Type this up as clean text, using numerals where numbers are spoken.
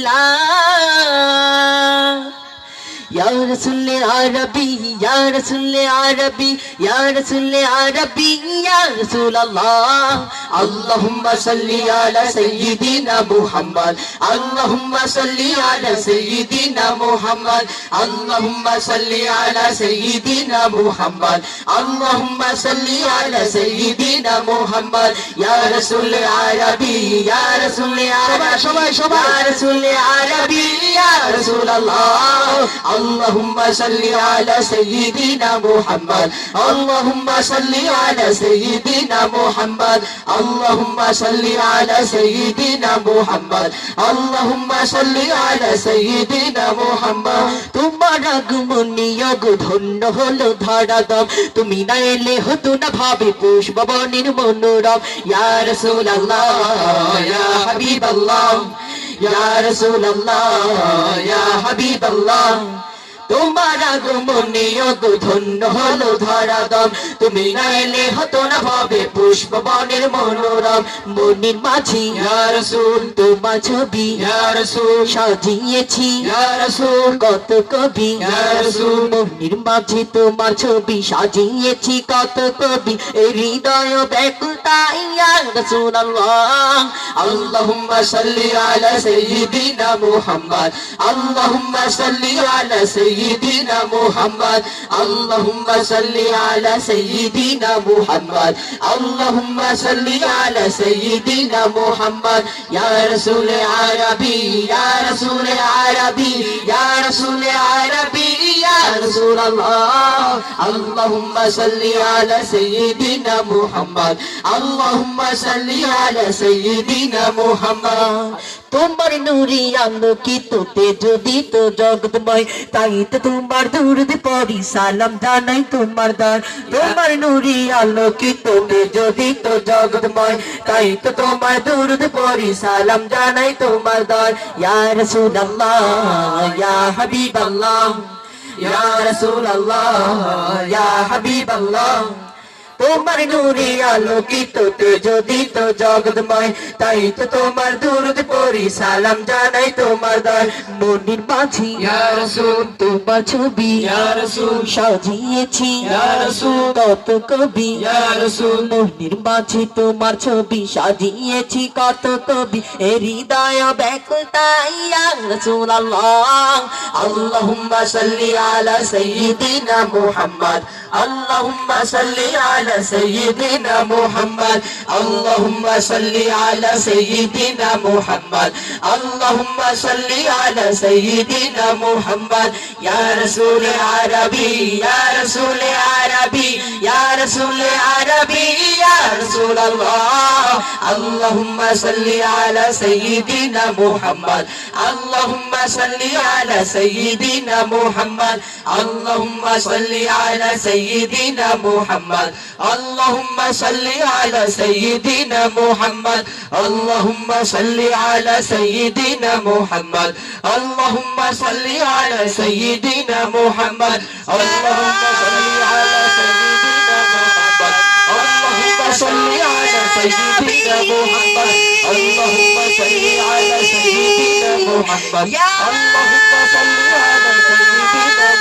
Rasulullah. Ya Rasul Arabi, Ya Rasul Arabi, Ya Rasul Arabi, Ya Rasulullah. Allahumma salli ala Sayyidina Muhammad, Allahumma salli ala Sayyidina Muhammad, Allahumma salli ala Sayyidina Muhammad, Allahumma salli ala Sayyidina Muhammad. Ya Rasul Arabi, Ya Rasul Arabi, Ya Rasul Arabi, Ya Rasulullah. اللهم صل على سيدنا محمد اللهم صل على سيدنا محمد اللهم صل على سيدنا محمد اللهم صل على سيدنا محمد তোমার আগমনী যোগ ধন্য হলো ধরাধাম তুমি না এলে হতো না ভাবে পুষ্পবনের মনোরম ইয়া রাসূলুল্লাহ ইয়া হাবিবাল্লাহ ইয়া রাসূলুল্লাহ ইয়া হাবিবাল্লাহ তোমার আগমনে যোগ ধন্য হলো ধরাধাম তুমি না এলে হতো না ভাবে পুষ্পবনের মনোরম মনের মাঝে ইয়া রাসূল তোমার ছবি ইয়া রাসূল সাজিয়েছি ইয়া রাসূল কত কবি ইয়া রাসূল মনের মাঝে তোমার ছবি সাজিয়েছি কত কবি এই হৃদয় ব্যাকুলতা ইয়া রাসূলুল্লাহ আল্লাহুম্মা সাল্লি আলা সাইয়্যিদিনা মুহাম্মদ আল্লাহুম্মা সাল্লি আলা سيدنا محمد اللهم صل على سيدنا محمد اللهم صل على سيدنا محمد يا رسول عربي يا رسول عربي يا رسول عربي يا رسول الله اللهم صل على سيدنا محمد اللهم صل على سيدنا محمد তোমার নূরে আলোকিত তেজোদিত জগৎময় তাই তো তোমার দরুদ পড়ি সালাম জানাই তোমার দার তোমার নূরে আলোকিত তেজোদিত জগৎময় তাই তো তোমার দরুদ পড়ি সালাম জানাই তোমার দার ইয়া রাসূলুল্লাহ ইয়া হাবিবাল্লাহ ইয়া রাসূলুল্লাহ ইয়া হাবিবাল্লাহ তোমার নূরে আলোকিত তেজোদিত জগৎময় তাই তো তোমার দরুদ পড়ি সালাম জানাই তোমার দার মনের মাঝে ইয়া রাসূল তোমার ছবি ইয়া রাসূল সাজিয়েছি ইয়া রাসূল কত কবি ইয়া রাসূল মনের মাঝে তোমার ছবি সাজিয়েছি কত কবি এই হৃদয় ব্যাকুলতা ইয়া রাসূলুল্লাহ আল্লাহুম্মা সাল্লি আলা সাইয়্যিদিনা মুহাম্মদ আল্লাহুম্মা সাল্লি আলা سيدنا محمد اللهم صل على سيدنا محمد اللهم صل على سيدنا محمد يا رسول عربي يا رسول عربي يا رسول عربي يا رسول الله اللهم صل على سيدنا محمد اللهم صل على سيدنا محمد اللهم صل على سيدنا محمد اللهم صل على سيدنا محمد اللهم صل على سيدنا محمد اللهم صل على سيدنا محمد اللهم صل على سيدنا محمد اللهم صل على سيدنا محمد اللهم صل على سيدنا محمد اللهم صل على سيدنا